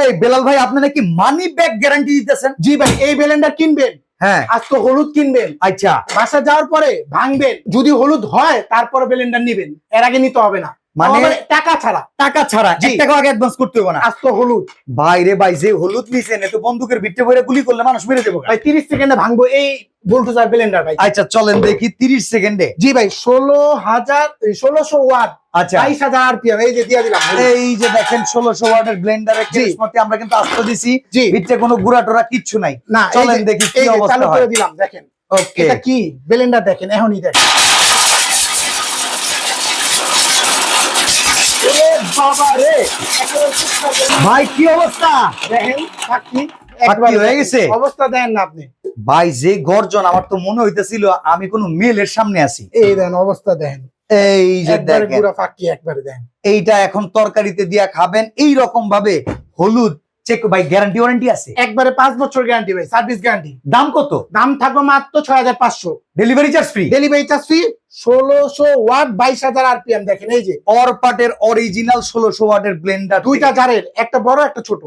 এই বেলাল ভাই, আপনি নাকি মানি ব্যাক গ্যারান্টি দিতেছেন? জি ভাই, এই ব্লেন্ডার কিনবেন, হ্যাঁ, আজ তো হলুদ কিনবেন, আচ্ছা, বাসা যাওয়ার পরে ভাঙবেন, যদি হলুদ হয় তারপরে ব্লেন্ডার নিবেন, এর আগে নিতে হবে না, মানে মানে টাকা ছাড়া। টাকা ছাড়া জি। 1 টাকা আগে অ্যাডভান্স করতে হবে না। আজ তো হলুদ ভাই রে ভাই, যে হলুদ নিছেন এত বন্দুকের ভিতরে ভরে গুলি করলে মানুষ মেরে দেবো। ভাই, 30 সেকেন্ডে ভাঙবো এই ভোল্টেজের ব্লেন্ডার ভাই। আচ্ছা চলেন দেখি 30 সেকেন্ডে। জি ভাই, 1600 ওয়াট, আচ্ছা 22,000 আরপিএম, এই যে দিয়ে দিলাম। এই যে দেখেন 1600 ওয়াটের ব্লেন্ডারের জি। কেসমতে আমরা কিন্তু আস্তে দিছি। জি। ভিতরে কোনো গুড়া টোরা কিচ্ছু নাই। না, চলেন দেখি কি এই যে অবস্থা চালু হয়। করে দিলাম, দেখেন ওকে, এটা কি ব্লেন্ডার, দেখেন এখনই দেখেন। এ বাবা রে, ভাই কি অবস্থা? দেখেন সাক্ষী সাক্ষী হয়ে গেছে? অবস্থা দেন না আপনি, ভাই যে গর্জন, আমার তো মনে হইতেছিল আমি কোন মেলের সামনে আছি। এই দেন অবস্থা দেখেন, এই যে একবারে দেখেন, পুরো ফাঁকি, একবারে দেন। এইটা এখন তরকারিতে দিয়া খাবেন এই রকম ভাবে। হলুদ চেক ভাই, গ্যারান্টি ওয়ারেন্টি আছে? একবারে 5 বছর গ্যারান্টি ভাই, সার্ভিস গ্যারান্টি। দাম কত? দাম থাকবে মাত্র 6500, delivery charge free. Delivery charge free. 1600 watt, 22,000 RPM, দেখেন এই যে অরপাটের অরিজিনাল 1600 ওয়াটের ব্লেন্ডার, দুইটা জারের, একটা বড় একটা ছোট।